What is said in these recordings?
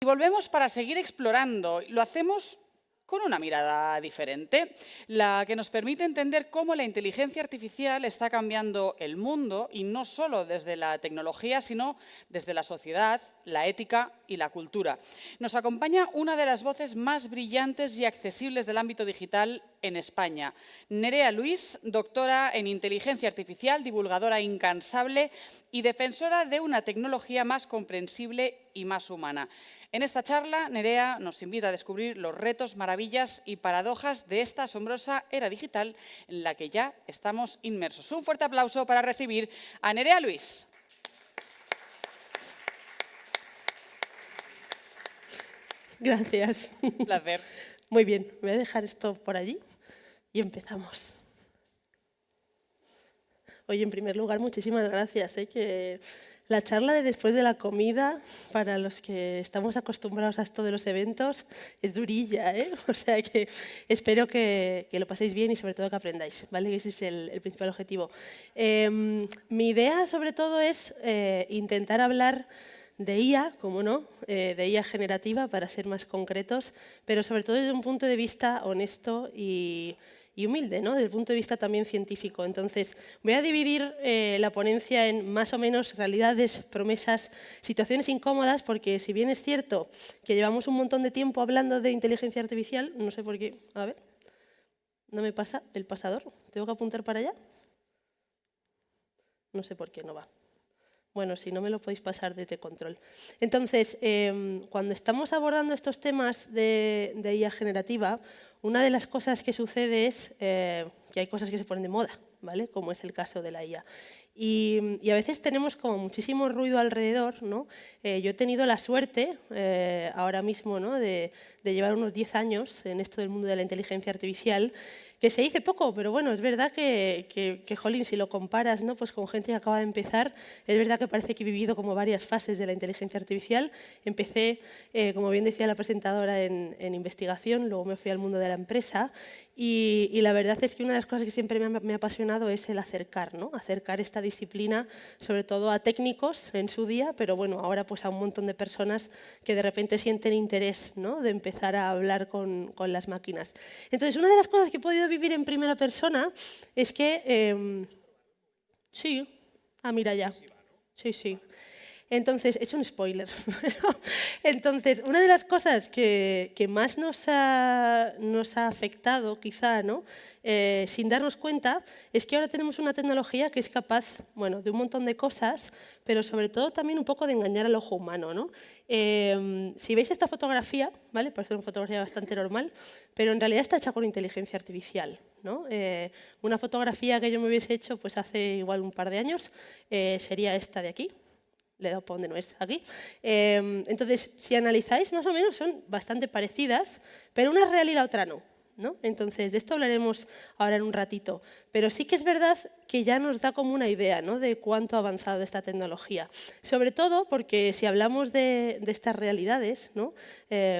Y volvemos para seguir explorando. Lo hacemos con una mirada diferente, la que nos permite entender cómo la inteligencia artificial está cambiando el mundo, y no solo desde la tecnología, sino desde la sociedad, la ética y la cultura. Nos acompaña una de las voces más brillantes y accesibles del ámbito digital en España, Nerea Luis, doctora en inteligencia artificial, divulgadora incansable y defensora de una tecnología más comprensible y más humana. En esta charla, Nerea nos invita a descubrir los retos, maravillas y paradojas de esta asombrosa era digital en la que ya estamos inmersos. Un fuerte aplauso para recibir a Nerea Luis. Gracias. Un placer. Muy bien, voy a dejar esto por allí y empezamos. Oye, en primer lugar, muchísimas gracias. Que la charla de después de la comida, para los que estamos acostumbrados a esto de los eventos, es durilla. O sea que espero que lo paséis bien y sobre todo que aprendáis, ¿vale? Ese es el principal objetivo. Mi idea, sobre todo, es intentar hablar de IA, como no, de IA generativa, para ser más concretos, pero sobre todo desde un punto de vista honesto y humilde, ¿no? Desde el punto de vista también científico. Entonces, voy a dividir la ponencia en más o menos realidades, promesas, situaciones incómodas, porque si bien es cierto que llevamos un montón de tiempo hablando de inteligencia artificial, no sé por qué, a ver, no me pasa el pasador, ¿tengo que apuntar para allá? No sé por qué no va. Bueno, si no me lo podéis pasar desde control. Entonces, cuando estamos abordando estos temas de IA generativa, una de las cosas que sucede es que hay cosas que se ponen de moda, ¿vale? Como es el caso de la IA. Y a veces tenemos como muchísimo ruido alrededor, ¿no? Yo he tenido la suerte ahora mismo, ¿no? de llevar unos 10 años en esto del mundo de la inteligencia artificial, que se dice poco, pero bueno, es verdad jolín, si lo comparas, ¿no? Pues con gente que acaba de empezar, es verdad que parece que he vivido como varias fases de la inteligencia artificial. Empecé, como bien decía la presentadora, en investigación, luego me fui al mundo de la empresa y la verdad es que una de las cosas que siempre me ha apasionado es el acercar, ¿no? Acercar esta disciplina, sobre todo a técnicos en su día, pero bueno, ahora pues a un montón de personas que de repente sienten interés, ¿no? De empezar a hablar con las máquinas. Entonces, una de las cosas que he podido vivir en primera persona es que... sí, mira ya. Sí. Entonces, he hecho un spoiler. Entonces, una de las cosas que más nos ha afectado, quizá, ¿no? Sin darnos cuenta, es que ahora tenemos una tecnología que es capaz, bueno, de un montón de cosas, pero sobre todo también un poco de engañar al ojo humano, ¿no? Si veis esta fotografía, ¿vale? Parece ser una fotografía bastante normal, pero en realidad está hecha con inteligencia artificial, ¿no? Una fotografía que yo me hubiese hecho pues hace igual un par de años sería esta de aquí. Le he dado para donde no es, aquí. Entonces, si analizáis, más o menos son bastante parecidas, pero una es real y la otra no, ¿no? Entonces, de esto hablaremos ahora en un ratito. Pero sí que es verdad que ya nos da como una idea, ¿no? De cuánto ha avanzado esta tecnología. Sobre todo porque si hablamos de estas realidades, ¿no?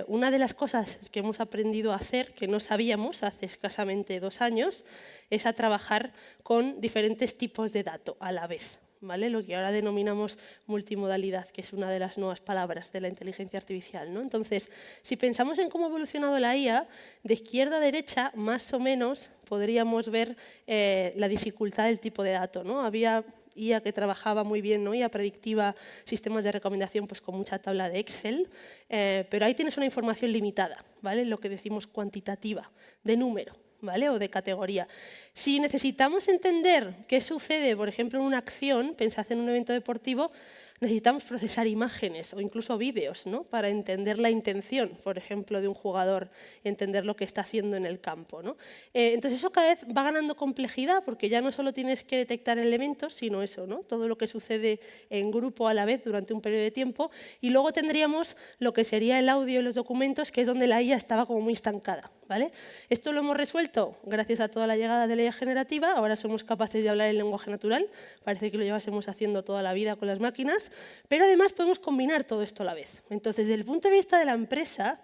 Una de las cosas que hemos aprendido a hacer, que no sabíamos hace escasamente 2 años, es a trabajar con diferentes tipos de datos a la vez. ¿Vale? Lo que ahora denominamos multimodalidad, que es una de las nuevas palabras de la inteligencia artificial, ¿no? Entonces, si pensamos en cómo ha evolucionado la IA, de izquierda a derecha, más o menos, podríamos ver la dificultad del tipo de dato, ¿no? Había IA que trabajaba muy bien, ¿no? IA predictiva, sistemas de recomendación pues con mucha tabla de Excel, pero ahí tienes una información limitada, ¿vale? Lo que decimos cuantitativa, de número, ¿vale? O de categoría. Si necesitamos entender qué sucede, por ejemplo, en una acción, pensad en un evento deportivo, necesitamos procesar imágenes o incluso vídeos, ¿no? Para entender la intención, por ejemplo, de un jugador, entender lo que está haciendo en el campo, ¿no? Entonces eso cada vez va ganando complejidad porque ya no solo tienes que detectar elementos, sino eso, ¿no? Todo lo que sucede en grupo a la vez durante un periodo de tiempo, y luego tendríamos lo que sería el audio y los documentos, que es donde la IA estaba como muy estancada, ¿vale? Esto lo hemos resuelto gracias a toda la llegada de la IA generativa. Ahora somos capaces de hablar en lenguaje natural, parece que lo llevásemos haciendo toda la vida con las máquinas, pero además podemos combinar todo esto a la vez. Entonces, desde el punto de vista de la empresa,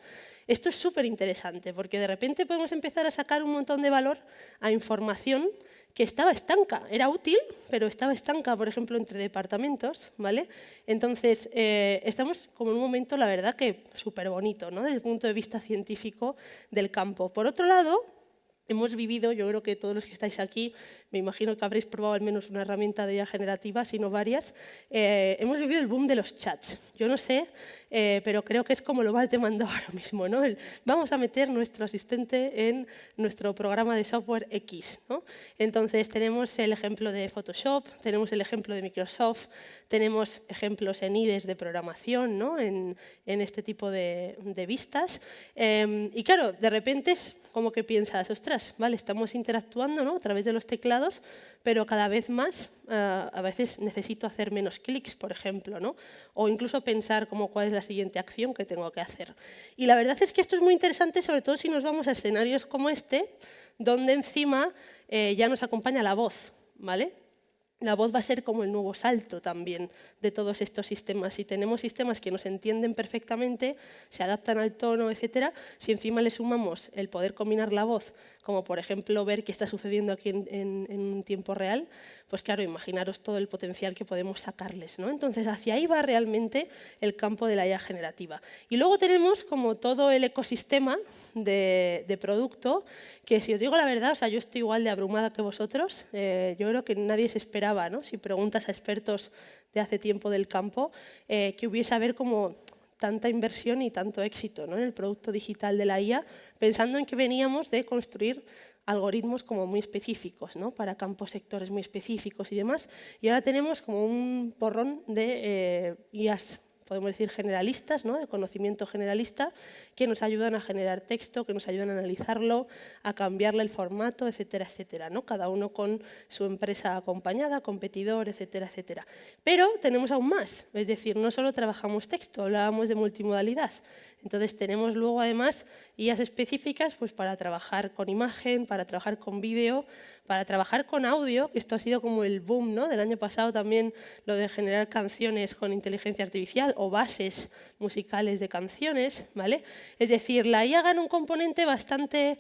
esto es súper interesante, porque de repente podemos empezar a sacar un montón de valor a información que estaba estanca. Era útil, pero estaba estanca, por ejemplo, entre departamentos, ¿vale? Entonces, estamos como en un momento, la verdad, que súper bonito, ¿no? Desde el punto de vista científico del campo. Por otro lado, hemos vivido, yo creo que todos los que estáis aquí, me imagino que habréis probado al menos una herramienta de IA generativa, si no varias, hemos vivido el boom de los chats. Yo no sé, pero creo que es como lo más demandado ahora mismo, ¿no? Vamos a meter nuestro asistente en nuestro programa de software X, ¿no? Entonces tenemos el ejemplo de Photoshop, tenemos el ejemplo de Microsoft, tenemos ejemplos en IDEs de programación, ¿no? en este tipo de vistas. Y claro, de repente es como que piensas, ostras, vale, estamos interactuando, ¿no? A través de los teclados, pero cada vez más, a veces necesito hacer menos clics, por ejemplo, ¿no? O incluso pensar como cuál es la siguiente acción que tengo que hacer. Y la verdad es que esto es muy interesante, sobre todo si nos vamos a escenarios como este, donde encima ya nos acompaña la voz, ¿vale? La voz va a ser como el nuevo salto también de todos estos sistemas. Si tenemos sistemas que nos entienden perfectamente, se adaptan al tono, etcétera, si encima le sumamos el poder combinar la voz, como por ejemplo ver qué está sucediendo aquí en un tiempo real, pues claro, imaginaros todo el potencial que podemos sacarles, ¿no? Entonces, hacia ahí va realmente el campo de la IA generativa. Y luego tenemos como todo el ecosistema de producto, que si os digo la verdad, o sea, yo estoy igual de abrumada que vosotros. Yo creo que nadie se esperaba, ¿no? Si preguntas a expertos de hace tiempo del campo, que hubiese haber como tanta inversión y tanto éxito, ¿no? En el producto digital de la IA, pensando en que veníamos de construir algoritmos como muy específicos, ¿no? Para campos, sectores muy específicos y demás. Y ahora tenemos como un porrón de IAs, podemos decir generalistas, ¿no? De conocimiento generalista, que nos ayudan a generar texto, que nos ayudan a analizarlo, a cambiarle el formato, etcétera, etcétera, ¿no? Cada uno con su empresa acompañada, competidor, etcétera, etcétera. Pero tenemos aún más, es decir, no solo trabajamos texto, hablábamos de multimodalidad. Entonces tenemos luego además IAs específicas pues, para trabajar con imagen, para trabajar con vídeo, para trabajar con audio, que esto ha sido como el boom, ¿no? Del año pasado también, lo de generar canciones con inteligencia artificial o bases musicales de canciones, ¿vale? Es decir, la IA gana un componente bastante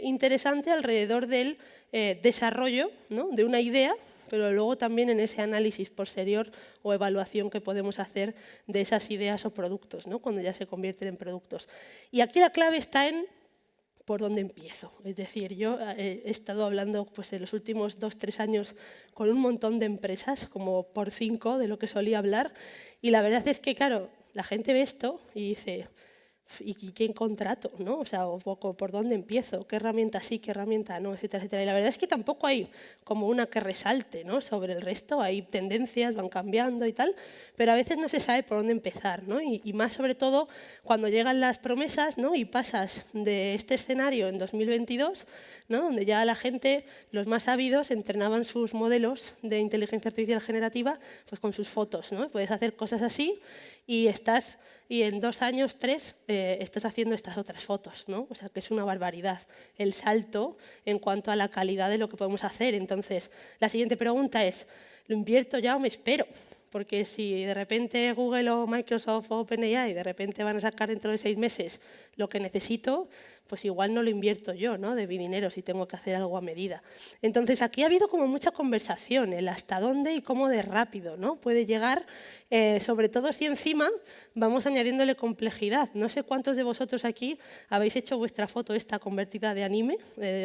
interesante alrededor del desarrollo, ¿no? De una idea, pero luego también en ese análisis posterior o evaluación que podemos hacer de esas ideas o productos, ¿no? Cuando ya se convierten en productos. Y aquí la clave está en por dónde empiezo. Es decir, yo he estado hablando pues, en los últimos 2-3 años con un montón de empresas, como por 5 de lo que solía hablar, y la verdad es que, claro, la gente ve esto y dice, ¿y quién contrato? ¿No? O sea, ¿por dónde empiezo? ¿Qué herramienta sí, qué herramienta no? Etcétera, etcétera. Y la verdad es que tampoco hay como una que resalte, ¿no? Sobre el resto. Hay tendencias, van cambiando y tal, pero a veces no se sabe por dónde empezar, ¿no? Y más sobre todo cuando llegan las promesas, ¿no? Y pasas de este escenario en 2022, ¿no? Donde ya la gente, los más ávidos, entrenaban sus modelos de inteligencia artificial generativa pues, con sus fotos, ¿no? Puedes hacer cosas así y en 2 años, 3, estás haciendo estas otras fotos, ¿no? O sea, que es una barbaridad el salto en cuanto a la calidad de lo que podemos hacer. Entonces, la siguiente pregunta es, ¿lo invierto ya o me espero? Porque si de repente Google o Microsoft o OpenAI de repente van a sacar dentro de 6 meses lo que necesito, pues igual no lo invierto yo, ¿no? De mi dinero si tengo que hacer algo a medida. Entonces aquí ha habido como mucha conversación, el hasta dónde y cómo de rápido, ¿no? Puede llegar, sobre todo si encima vamos añadiéndole complejidad. No sé cuántos de vosotros aquí habéis hecho vuestra foto esta convertida de anime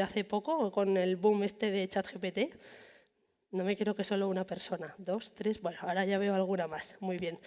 hace poco con el boom este de ChatGPT. No me creo que solo una persona, 2, 3, bueno, ahora ya veo alguna más, muy bien.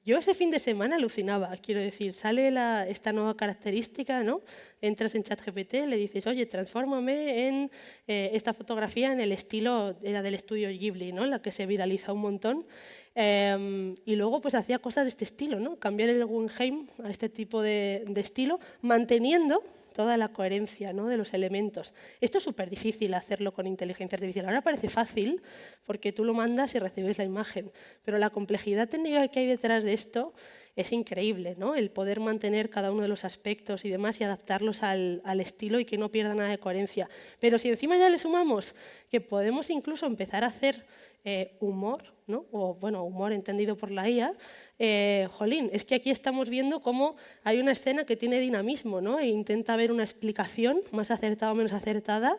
Yo ese fin de semana alucinaba, quiero decir, sale esta nueva característica, ¿no? Entras en ChatGPT, le dices, oye, transfórmame en esta fotografía en el estilo, era del estudio Ghibli, ¿no? La que se viraliza un montón. Y luego pues hacía cosas de este estilo, ¿no? Cambiar el Guggenheim a este tipo de estilo, manteniendo toda la coherencia, ¿no? De los elementos. Esto es súper difícil hacerlo con inteligencia artificial. Ahora parece fácil porque tú lo mandas y recibes la imagen, pero la complejidad técnica que hay detrás de esto es increíble, ¿no? El poder mantener cada uno de los aspectos y demás y adaptarlos al estilo y que no pierda nada de coherencia. Pero si encima ya le sumamos que podemos incluso empezar a hacer humor, ¿no? O bueno, humor entendido por la IA, jolín, es que aquí estamos viendo cómo hay una escena que tiene dinamismo, ¿no? E intenta haber una explicación más acertada o menos acertada,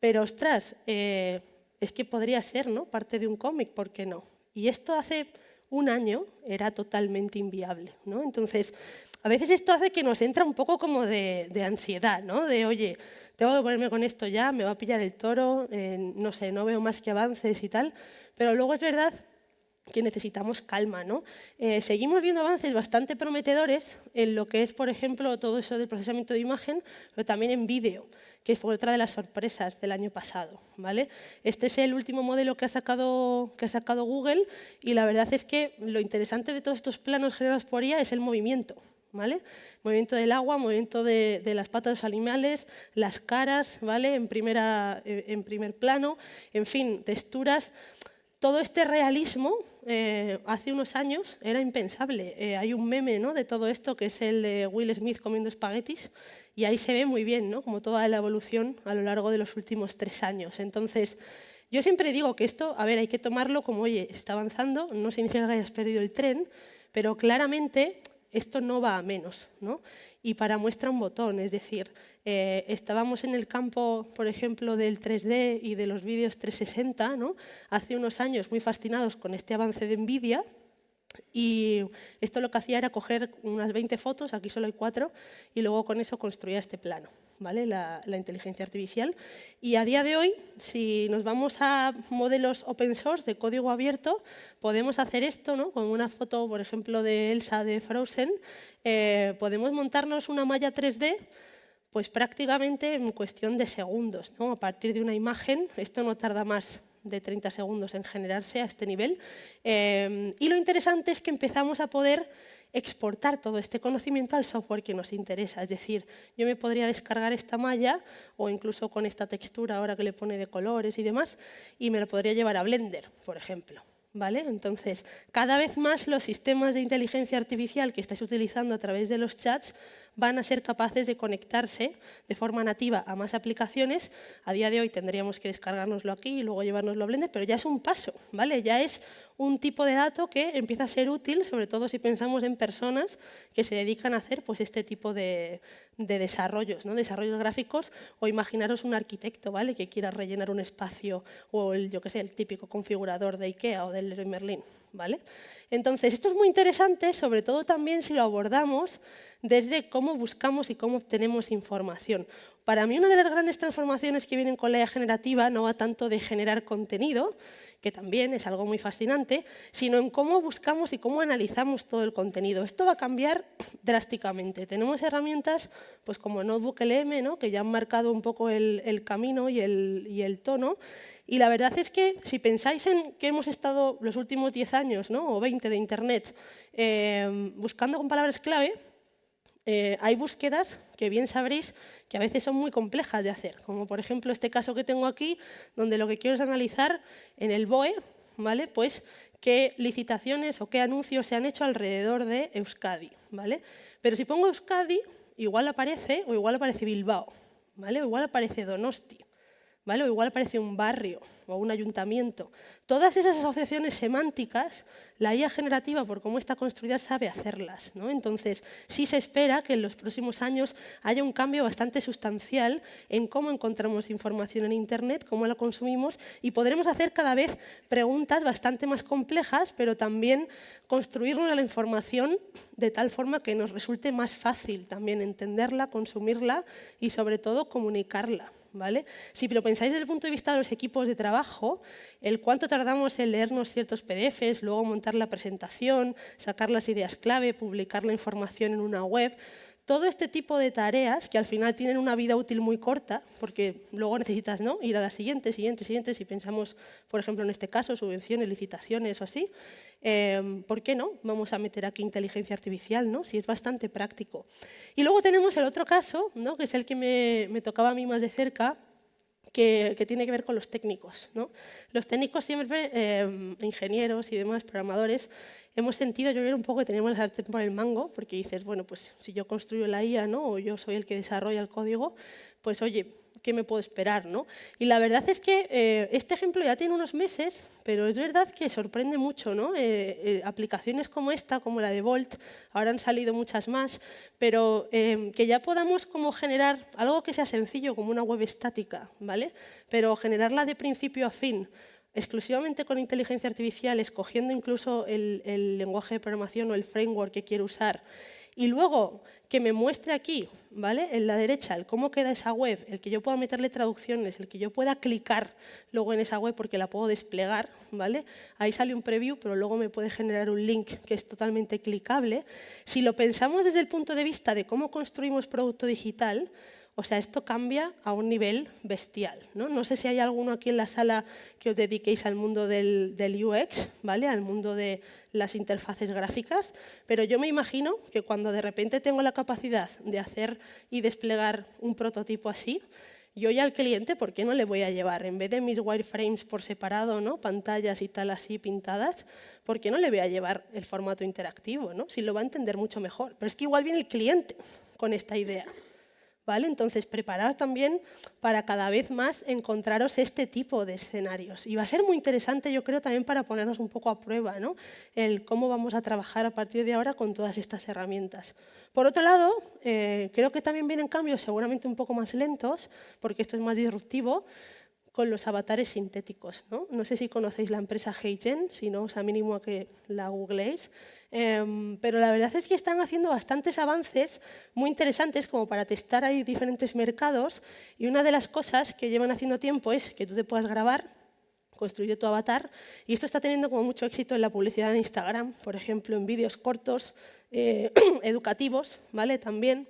pero ostras, es que podría ser, ¿no?, parte de un cómic, ¿por qué no? Y esto hace un año era totalmente inviable, ¿no? Entonces, a veces esto hace que nos entra un poco como de ansiedad, ¿no? De, oye, tengo que ponerme con esto ya, me va a pillar el toro, no sé, no veo más que avances y tal, pero luego es verdad que necesitamos calma, ¿no? Seguimos viendo avances bastante prometedores en lo que es, por ejemplo, todo eso del procesamiento de imagen, pero también en vídeo, que fue otra de las sorpresas del año pasado, ¿vale? Este es el último modelo que ha sacado Google y la verdad es que lo interesante de todos estos planos generados por IA es el movimiento, ¿vale? Movimiento del agua, movimiento de las patas de los animales, las caras, ¿vale? En primer plano, en fin, texturas. Todo este realismo hace unos años era impensable. Hay un meme, ¿no?, de todo esto que es el de Will Smith comiendo espaguetis y ahí se ve muy bien, ¿no?, como toda la evolución a lo largo de los últimos 3 años. Entonces, yo siempre digo que esto, a ver, hay que tomarlo como, oye, está avanzando, no significa que hayas perdido el tren, pero claramente esto no va a menos, ¿no? Y para muestra un botón, es decir, estábamos en el campo, por ejemplo, del 3D y de los vídeos 360, ¿no?, hace unos años muy fascinados con este avance de NVIDIA, y esto lo que hacía era coger unas 20 fotos, aquí solo hay 4, y luego con eso construía este plano, ¿vale? La inteligencia artificial. Y a día de hoy, si nos vamos a modelos open source de código abierto, podemos hacer esto, ¿no?, con una foto, por ejemplo, de Elsa de Frozen, podemos montarnos una malla 3D pues prácticamente en cuestión de segundos, ¿no? A partir de una imagen, esto no tarda más de 30 segundos en generarse a este nivel. Y lo interesante es que empezamos a poder exportar todo este conocimiento al software que nos interesa. Es decir, yo me podría descargar esta malla o incluso con esta textura ahora que le pone de colores y demás y me lo podría llevar a Blender, por ejemplo. ¿Vale? Entonces, cada vez más los sistemas de inteligencia artificial que estáis utilizando a través de los chats van a ser capaces de conectarse de forma nativa a más aplicaciones. A día de hoy tendríamos que descargárnoslo aquí y luego llevárnoslo a Blender, pero ya es un paso, ¿vale? Ya es un tipo de dato que empieza a ser útil, sobre todo si pensamos en personas que se dedican a hacer pues, este tipo de desarrollos, ¿no? Desarrollos gráficos, o imaginaros un arquitecto, ¿vale?, que quiera rellenar un espacio, o yo qué sé, el típico configurador de IKEA o del Leroy Merlin, ¿vale? Entonces, esto es muy interesante, sobre todo también si lo abordamos desde cómo buscamos y cómo obtenemos información. Para mí, una de las grandes transformaciones que vienen con la IA generativa no va tanto de generar contenido, que también es algo muy fascinante, sino en cómo buscamos y cómo analizamos todo el contenido. Esto va a cambiar drásticamente. Tenemos herramientas pues, como NotebookLM, ¿no?, que ya han marcado un poco el camino y el tono. Y la verdad es que si pensáis en que hemos estado los últimos 10 años, ¿no?, o 20 de Internet buscando con palabras clave, hay búsquedas que bien sabréis que a veces son muy complejas de hacer, como por ejemplo este caso que tengo aquí, donde lo que quiero es analizar en el BOE, ¿vale?, pues qué licitaciones o qué anuncios se han hecho alrededor de Euskadi, ¿vale? Pero si pongo Euskadi, igual aparece Bilbao, ¿vale?, o igual aparece Donosti, ¿vale?, o igual aparece un barrio o un ayuntamiento. Todas esas asociaciones semánticas, la IA generativa, por cómo está construida, sabe hacerlas, ¿no? Entonces, sí se espera que en los próximos años haya un cambio bastante sustancial en cómo encontramos información en Internet, cómo la consumimos, y podremos hacer cada vez preguntas bastante más complejas, pero también construirnos la información de tal forma que nos resulte más fácil también entenderla, consumirla y, sobre todo, comunicarla, ¿vale? Si lo pensáis desde el punto de vista de los equipos de trabajo, el cuánto tardamos en leernos ciertos PDFs, luego montar la presentación, sacar las ideas clave, publicar la información en una web, todo este tipo de tareas que al final tienen una vida útil muy corta, porque luego necesitas, ¿no?, ir a la siguiente, si pensamos, por ejemplo, en este caso, subvenciones, licitaciones o así, ¿por qué no? Vamos a meter aquí inteligencia artificial, ¿no?, si es bastante práctico. Y luego tenemos el otro caso, ¿no?, que es el que me tocaba a mí más de cerca, que tiene que ver con los técnicos, ¿no? Los técnicos siempre, ingenieros y demás, programadores, hemos sentido, yo creo, un poco que tenemos la sartén por el mango, porque dices, bueno, pues si yo construyo la IA, ¿no?, o yo soy el que desarrolla el código, pues oye, qué me puedo esperar, ¿no? Y la verdad es que este ejemplo ya tiene unos meses, pero es verdad que sorprende mucho, ¿no? Aplicaciones como esta, como la de Volt, ahora han salido muchas más, pero que ya podamos como generar algo que sea sencillo, como una web estática, ¿vale? Pero generarla de principio a fin, exclusivamente con inteligencia artificial, escogiendo incluso el lenguaje de programación o el framework que quiero usar, y luego que me muestre aquí, ¿vale? En la derecha, el cómo queda esa web, el que yo pueda meterle traducciones, el que yo pueda clicar luego en esa web porque la puedo desplegar, ¿vale? Ahí sale un preview, pero luego me puede generar un link que es totalmente clicable. Si lo pensamos desde el punto de vista de cómo construimos producto digital, o sea, esto cambia a un nivel bestial, ¿no? No sé si hay alguno aquí en la sala que os dediquéis al mundo del UX, ¿vale? Al mundo de las interfaces gráficas, pero yo me imagino que cuando de repente tengo la capacidad de hacer y desplegar un prototipo así, yo ya al cliente, ¿por qué no le voy a llevar? En vez de mis wireframes por separado, ¿no? Pantallas y tal así pintadas, ¿por qué no le voy a llevar el formato interactivo, ¿no? Si lo va a entender mucho mejor. Pero es que igual viene el cliente con esta idea. ¿Vale? Entonces, preparad también para cada vez más encontraros este tipo de escenarios. Y va a ser muy interesante, yo creo, también para ponernos un poco a prueba, ¿no? El cómo vamos a trabajar a partir de ahora con todas estas herramientas. Por otro lado, creo que también vienen cambios seguramente un poco más lentos, porque esto es más disruptivo, con los avatares sintéticos, ¿no? No sé si conocéis la empresa HeyGen, si no os animo a que la googleéis, pero la verdad es que están haciendo bastantes avances muy interesantes como para testar ahí diferentes mercados, y una de las cosas que llevan haciendo tiempo es que tú te puedas grabar, construir tu avatar, y esto está teniendo como mucho éxito en la publicidad en Instagram, por ejemplo, en vídeos cortos, educativos, ¿vale? También.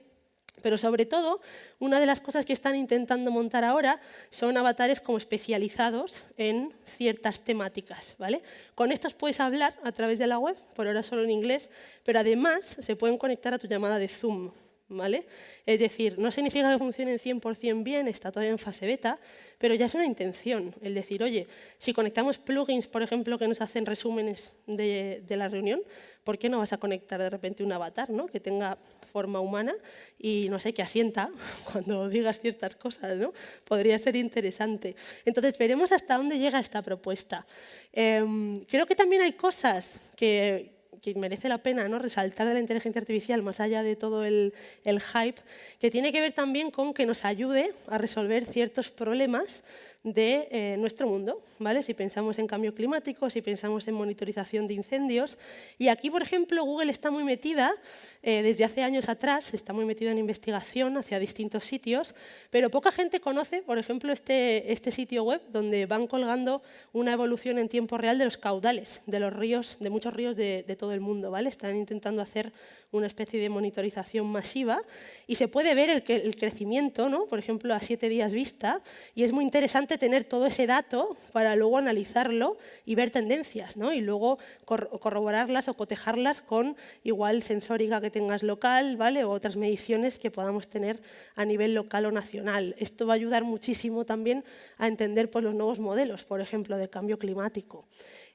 Pero sobre todo, una de las cosas que están intentando montar ahora son avatares como especializados en ciertas temáticas, ¿vale? Con estos puedes hablar a través de la web, por ahora solo en inglés, pero además se pueden conectar a tu llamada de Zoom, ¿vale? Es decir, no significa que funcionen 100% bien, está todavía en fase beta, pero ya es una intención, el decir, oye, si conectamos plugins, por ejemplo, que nos hacen resúmenes de la reunión, ¿por qué no vas a conectar de repente un avatar, ¿no? Que tenga forma humana y, no sé, que asienta cuando digas ciertas cosas, ¿no? Podría ser interesante. Entonces, veremos hasta dónde llega esta propuesta. Creo que también hay cosas que merece la pena, ¿no? Resaltar de la inteligencia artificial, más allá de todo el hype, que tiene que ver también con que nos ayude a resolver ciertos problemas de nuestro mundo, ¿vale? Si pensamos en cambio climático, si pensamos en monitorización de incendios. Y aquí, por ejemplo, Google está muy metida, desde hace años atrás, está muy metida en investigación hacia distintos sitios, pero poca gente conoce, por ejemplo, este sitio web donde van colgando una evolución en tiempo real de los caudales de los ríos, de muchos ríos de todo el mundo, ¿vale? Están intentando hacer una especie de monitorización masiva y se puede ver el crecimiento, ¿no? Por ejemplo, a 7 días vista, y es muy interesante tener todo ese dato para luego analizarlo y ver tendencias, ¿no? Y luego corroborarlas o cotejarlas con igual sensórica que tengas local, ¿vale? O otras mediciones que podamos tener a nivel local o nacional. Esto va a ayudar muchísimo también a entender pues, los nuevos modelos, por ejemplo, de cambio climático.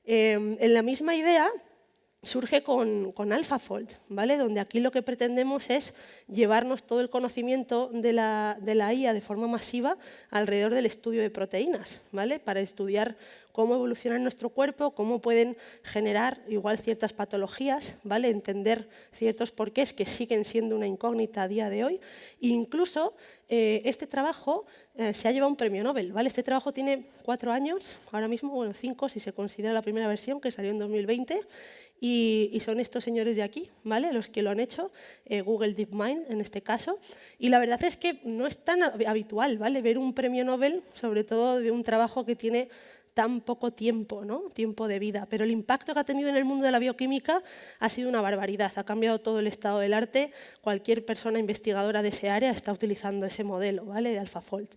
En la misma idea, surge con AlphaFold, ¿vale? Donde aquí lo que pretendemos es llevarnos todo el conocimiento de la IA de forma masiva alrededor del estudio de proteínas, ¿vale? Para estudiar cómo evoluciona nuestro cuerpo, cómo pueden generar igual ciertas patologías, ¿vale? Entender ciertos porqués que siguen siendo una incógnita a día de hoy. E incluso este trabajo se ha llevado un premio Nobel, ¿vale? Este trabajo tiene 4 años, ahora mismo, bueno, 5 si se considera la primera versión que salió en 2020, y son estos señores de aquí, ¿vale? Los que lo han hecho, Google DeepMind en este caso, y la verdad es que no es tan habitual, ¿vale? Ver un premio Nobel, sobre todo de un trabajo que tiene tan poco tiempo, ¿no? Tiempo de vida, pero el impacto que ha tenido en el mundo de la bioquímica ha sido una barbaridad, ha cambiado todo el estado del arte, cualquier persona investigadora de ese área está utilizando ese modelo, ¿vale? De AlphaFold.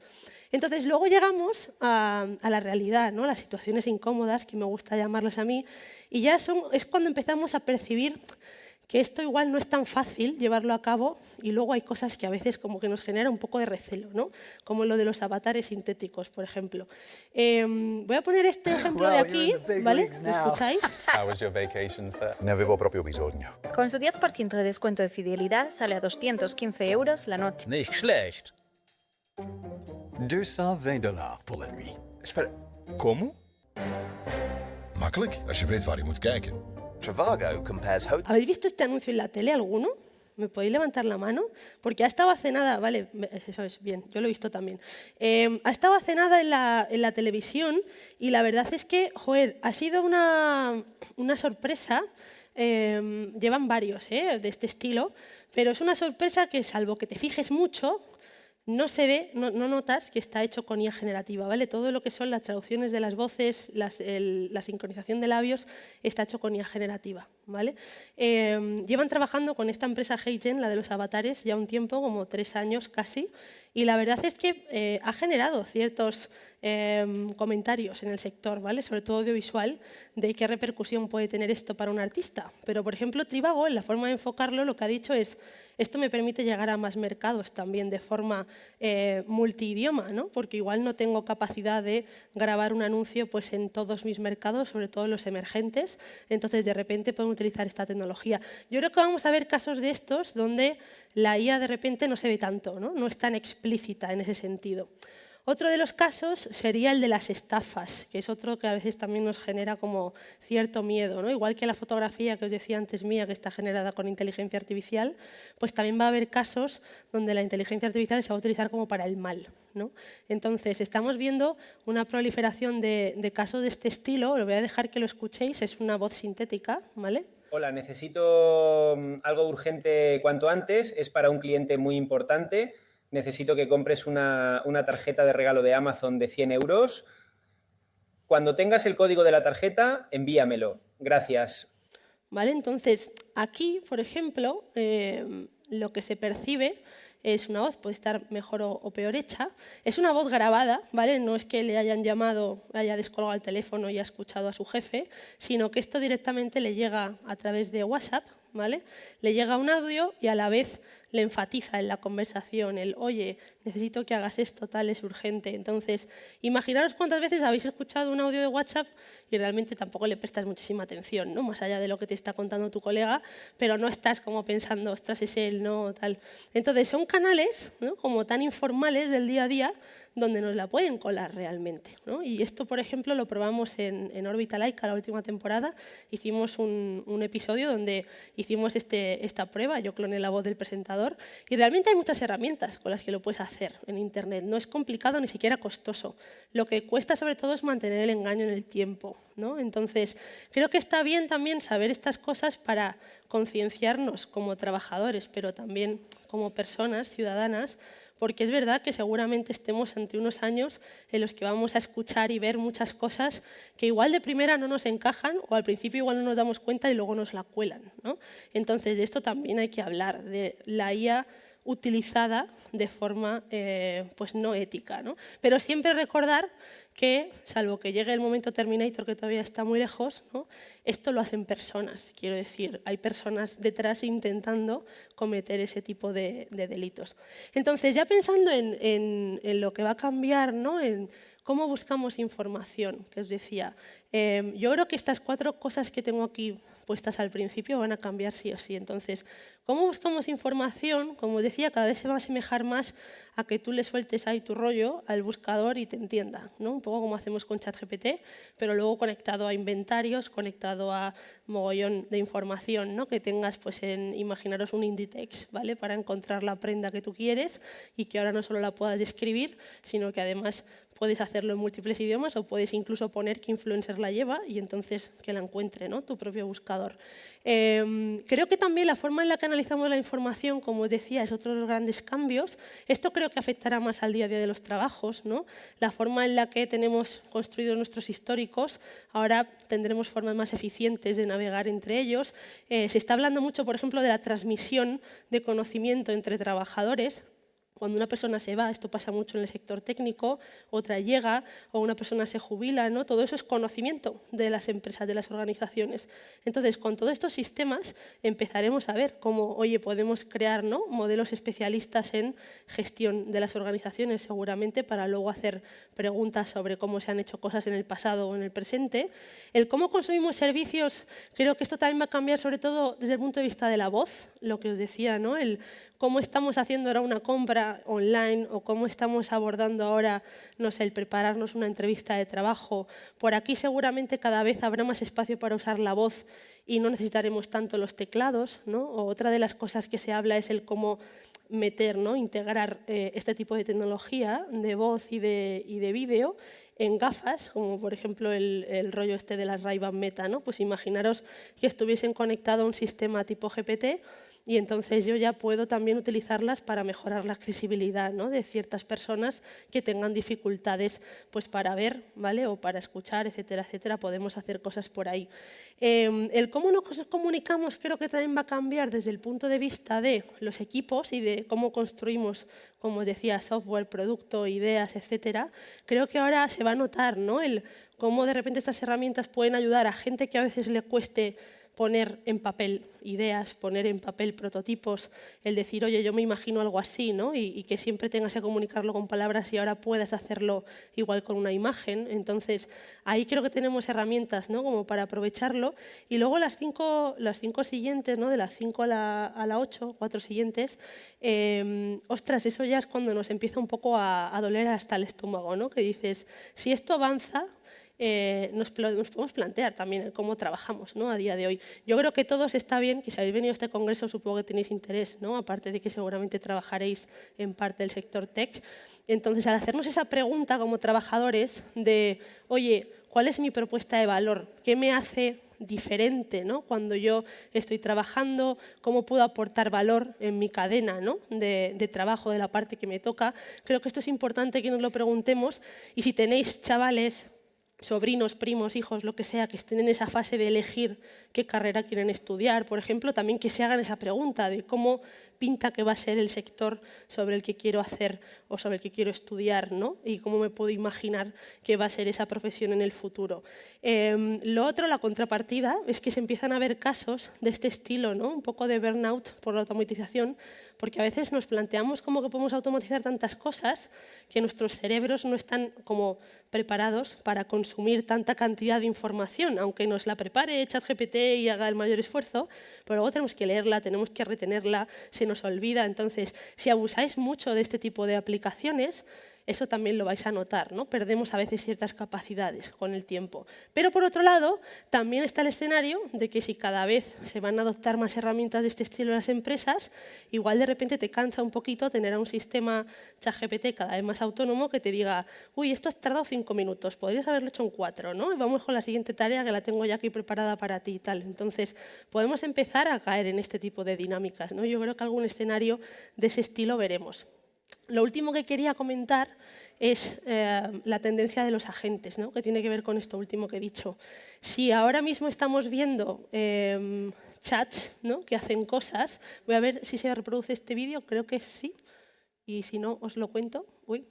Entonces, luego llegamos a la realidad, ¿no? Las situaciones incómodas, que me gusta llamarlas a mí, y ya es cuando empezamos a percibir que esto igual no es tan fácil llevarlo a cabo, y luego hay cosas que a veces como que nos genera un poco de recelo, ¿no? Como lo de los avatares sintéticos, por ejemplo. Voy a poner este ejemplo de aquí, ¿vale? ¿Lo escucháis? How was your vacation, sir? Ne avevo proprio bisogno. Con su 10% de descuento de fidelidad sale a 215 € la noche. Nicht schlecht. $220 pour la nuit. Espera, ¿cómo? Makkelijk, als je weet waar je moet kijken. Trivago compares hotels. ¿Habéis visto este anuncio en la tele alguno? ¿Me podéis levantar la mano? Porque ha estado hace nada, vale, eso es, bien, yo lo he visto también. Ha estado hace nada en la televisión y la verdad es que, joder, ha sido una sorpresa. Llevan varios de este estilo, pero es una sorpresa que, salvo que te fijes mucho, no se ve, no notas que está hecho con IA generativa, ¿vale? Todo lo que son las traducciones de las voces, la sincronización de labios, está hecho con IA generativa, ¿vale? Llevan trabajando con esta empresa HeyGen, la de los avatares, ya un tiempo, como 3 años casi, y la verdad es que ha generado ciertos comentarios en el sector, ¿vale? Sobre todo audiovisual, de qué repercusión puede tener esto para un artista. Pero, por ejemplo, Trivago, en la forma de enfocarlo, lo que ha dicho es: esto me permite llegar a más mercados también de forma multidioma, ¿no? Porque igual no tengo capacidad de grabar un anuncio pues, en todos mis mercados, sobre todo los emergentes. Entonces, de repente, pueden utilizar esta tecnología. Yo creo que vamos a ver casos de estos donde la IA de repente no se ve tanto, no es tan explícita en ese sentido. Otro de los casos sería el de las estafas, que es otro que a veces también nos genera como cierto miedo, ¿no? Igual que la fotografía que os decía antes mía, que está generada con inteligencia artificial, pues también va a haber casos donde la inteligencia artificial se va a utilizar como para el mal, ¿no? Entonces, estamos viendo una proliferación de casos de este estilo. Os voy a dejar que lo escuchéis, es una voz sintética, ¿vale? Hola, necesito algo urgente cuanto antes, es para un cliente muy importante. Necesito que compres una tarjeta de regalo de Amazon de 100 euros. Cuando tengas el código de la tarjeta, envíamelo. Gracias. ¿Vale? Entonces, aquí, por ejemplo, lo que se percibe es una voz, puede estar mejor o peor hecha. Es una voz grabada, ¿vale? No es que le hayan llamado, haya descolgado el teléfono y haya escuchado a su jefe, sino que esto directamente le llega a través de WhatsApp, ¿vale? Le llega un audio y a la vez le enfatiza en la conversación el: oye, necesito que hagas esto, tal, es urgente. Entonces, imaginaros cuántas veces habéis escuchado un audio de WhatsApp y realmente tampoco le prestas muchísima atención, ¿no? Más allá de lo que te está contando tu colega, pero no estás como pensando: ostras, es él, ¿no? Tal. Entonces, son canales, ¿no?, como tan informales del día a día, donde nos la pueden colar realmente, ¿no? Y esto, por ejemplo, lo probamos en Órbita Laica la última temporada. Hicimos un episodio donde hicimos esta prueba, yo cloné la voz del presentador, y realmente hay muchas herramientas con las que lo puedes hacer en Internet. No es complicado ni siquiera costoso. Lo que cuesta sobre todo es mantener el engaño en el tiempo, ¿no? Entonces, creo que está bien también saber estas cosas para concienciarnos como trabajadores, pero también como personas ciudadanas, porque es verdad que seguramente estemos ante unos años en los que vamos a escuchar y ver muchas cosas que igual de primera no nos encajan, o al principio igual no nos damos cuenta y luego nos la cuelan, ¿no? Entonces, de esto también hay que hablar, de la IA utilizada de forma pues no ética, ¿no? Pero siempre recordar que, salvo que llegue el momento Terminator, que todavía está muy lejos, ¿no?, esto lo hacen personas. Quiero decir, hay personas detrás intentando cometer ese tipo de delitos. Entonces, ya pensando en lo que va a cambiar, ¿no?, en cómo buscamos información, que os decía, yo creo que estas 4 cosas que tengo aquí puestas al principio van a cambiar sí o sí. Entonces, ¿cómo buscamos información? Como os decía, cada vez se va a asemejar más a que tú le sueltes ahí tu rollo al buscador y te entienda, ¿no? Un poco como hacemos con ChatGPT, pero luego conectado a inventarios, conectado a mogollón de información, ¿no?, que tengas, pues, imaginaros un Inditex, ¿vale?, para encontrar la prenda que tú quieres y que ahora no solo la puedas describir, sino que además puedes hacerlo en múltiples idiomas, o puedes incluso poner qué influencer la lleva y entonces que la encuentre, ¿no?, tu propio buscador. Creo que también la forma en la que analizamos la información, como os decía, es otro de los grandes cambios. Esto creo que afectará más al día a día de los trabajos, ¿no? La forma en la que tenemos construidos nuestros históricos, ahora tendremos formas más eficientes de navegar entre ellos. Se está hablando mucho, por ejemplo, de la transmisión de conocimiento entre trabajadores. Cuando una persona se va, esto pasa mucho en el sector técnico, otra llega, o una persona se jubila, ¿no? Todo eso es conocimiento de las empresas, de las organizaciones. Entonces, con todos estos sistemas empezaremos a ver cómo, oye, podemos crear, ¿no?, modelos especialistas en gestión de las organizaciones, seguramente, para luego hacer preguntas sobre cómo se han hecho cosas en el pasado o en el presente. El cómo consumimos servicios, creo que esto también va a cambiar, sobre todo desde el punto de vista de la voz, lo que os decía, ¿no?, el cómo estamos haciendo ahora una compra online o cómo estamos abordando ahora, no sé, el prepararnos una entrevista de trabajo. Por aquí seguramente cada vez habrá más espacio para usar la voz y no necesitaremos tanto los teclados, ¿no? O otra de las cosas que se habla es el cómo meter, ¿no? Integrar este tipo de tecnología de voz y de vídeo en gafas, como por ejemplo el rollo este de las Ray-Ban Meta, ¿no? Pues imaginaros que estuviesen conectados a un sistema tipo GPT y entonces yo ya puedo también utilizarlas para mejorar la accesibilidad, ¿no? De ciertas personas que tengan dificultades pues, para ver, ¿vale? O para escuchar, etcétera, etcétera. Podemos hacer cosas por ahí. El cómo nos comunicamos creo que también va a cambiar desde el punto de vista de los equipos y de cómo construimos, como os decía, software, producto, ideas, etcétera. Creo que ahora se va a notar, ¿no? El cómo de repente estas herramientas pueden ayudar a gente que a veces le cueste poner en papel ideas, poner en papel prototipos, el decir, oye, yo me imagino algo así, ¿no? y que siempre tengas que comunicarlo con palabras y ahora puedas hacerlo igual con una imagen. Entonces, ahí creo que tenemos herramientas, ¿no? Como para aprovecharlo. Y luego las cinco siguientes, ¿no? De las 5 a la 8, 4 siguientes, ostras, eso ya es cuando nos empieza un poco a doler hasta el estómago, ¿no? Que dices, si esto avanza, nos podemos plantear también el cómo trabajamos, ¿no? A día de hoy. Yo creo que todos está bien, que si habéis venido a este congreso supongo que tenéis interés, ¿no? Aparte de que seguramente trabajaréis en parte del sector tech. Entonces, al hacernos esa pregunta como trabajadores de, oye, ¿cuál es mi propuesta de valor? ¿Qué me hace diferente, ¿no? Cuando yo estoy trabajando? ¿Cómo puedo aportar valor en mi cadena, ¿no? de trabajo, de la parte que me toca? Creo que esto es importante que nos lo preguntemos. Y si tenéis chavales, sobrinos, primos, hijos, lo que sea, que estén en esa fase de elegir qué carrera quieren estudiar, por ejemplo, también que se hagan esa pregunta de cómo pinta que va a ser el sector sobre el que quiero hacer o sobre el que quiero estudiar, ¿no? Y cómo me puedo imaginar que va a ser esa profesión en el futuro. Lo otro, la contrapartida, es que se empiezan a ver casos de este estilo, ¿no? Un poco de burnout por la automatización, porque a veces nos planteamos cómo que podemos automatizar tantas cosas que nuestros cerebros no están como preparados para consumir tanta cantidad de información, aunque nos la prepare ChatGPT y haga el mayor esfuerzo, pero luego tenemos que leerla, tenemos que retenerla, se nos olvida. Entonces, si abusáis mucho de este tipo de aplicaciones, eso también lo vais a notar, ¿no? Perdemos a veces ciertas capacidades con el tiempo. Pero por otro lado, también está el escenario de que si cada vez se van a adoptar más herramientas de este estilo en las empresas, igual de repente te cansa un poquito tener a un sistema ChatGPT cada vez más autónomo que te diga, uy, esto has tardado 5 minutos, podrías haberlo hecho en 4, ¿no? Y vamos con la siguiente tarea que la tengo ya aquí preparada para ti y tal. Entonces, podemos empezar a caer en este tipo de dinámicas, ¿no? Yo creo que algún escenario de ese estilo veremos. Lo último que quería comentar es la tendencia de los agentes, ¿no? Que tiene que ver con esto último que he dicho. Si ahora mismo estamos viendo chats, ¿no? Que hacen cosas, voy a ver si se reproduce este vídeo, creo que sí, y si no os lo cuento. Uy.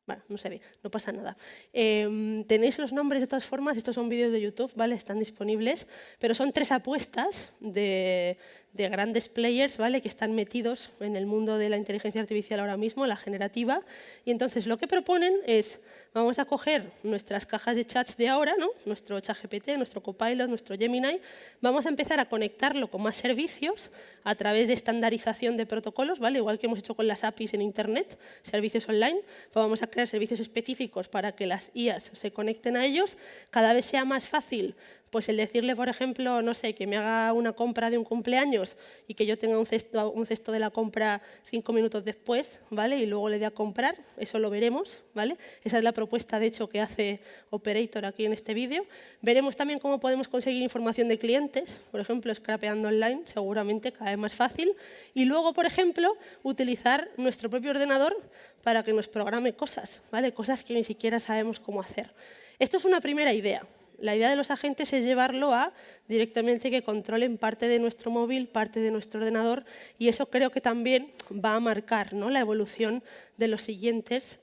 Bueno, no se ve, no pasa nada. Tenéis los nombres de todas formas, estos son vídeos de YouTube, ¿vale? Están disponibles, pero son 3 apuestas de grandes players, ¿vale? Que están metidos en el mundo de la inteligencia artificial ahora mismo, la generativa. Y entonces lo que proponen es, vamos a coger nuestras cajas de chats de ahora, ¿no? Nuestro ChatGPT, nuestro Copilot, nuestro Gemini, vamos a empezar a conectarlo con más servicios a través de estandarización de protocolos, ¿vale? Igual que hemos hecho con las APIs en Internet, servicios online, pues vamos a crear servicios específicos para que las IAs se conecten a ellos, cada vez sea más fácil. Pues el decirle, por ejemplo, no sé, que me haga una compra de un cumpleaños y que yo tenga un cesto de la compra 5 minutos después, ¿vale? Y luego le dé a comprar, eso lo veremos, ¿vale? Esa es la propuesta, de hecho, que hace Operator aquí en este vídeo. Veremos también cómo podemos conseguir información de clientes, por ejemplo, scrapeando online, seguramente cada vez más fácil. Y luego, por ejemplo, utilizar nuestro propio ordenador para que nos programe cosas, ¿vale? Cosas que ni siquiera sabemos cómo hacer. Esto es una primera idea. La idea de los agentes es llevarlo a directamente que controlen parte de nuestro móvil, parte de nuestro ordenador, y eso creo que también va a marcar, ¿no? La evolución de los siguientes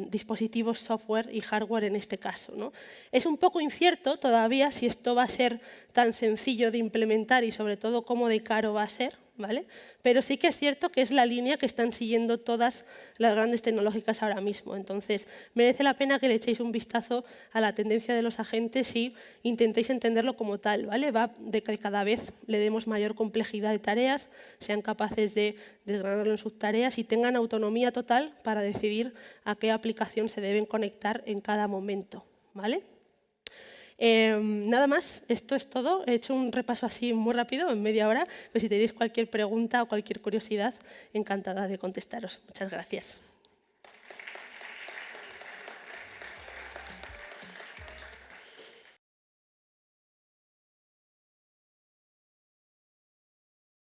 dispositivos software y hardware en este caso, ¿no? Es un poco incierto todavía si esto va a ser tan sencillo de implementar y sobre todo cómo de caro va a ser, ¿vale? Pero sí que es cierto que es la línea que están siguiendo todas las grandes tecnológicas ahora mismo. Entonces, merece la pena que le echéis un vistazo a la tendencia de los agentes y intentéis entenderlo como tal, ¿vale? Va de que cada vez le demos mayor complejidad de tareas, sean capaces de desgranarlo en subtareas y tengan autonomía total para decidir a qué aplicación se deben conectar en cada momento, ¿vale? Nada más, esto es todo. He hecho un repaso así muy rápido, en media hora, pero si tenéis cualquier pregunta o cualquier curiosidad, encantada de contestaros. Muchas gracias.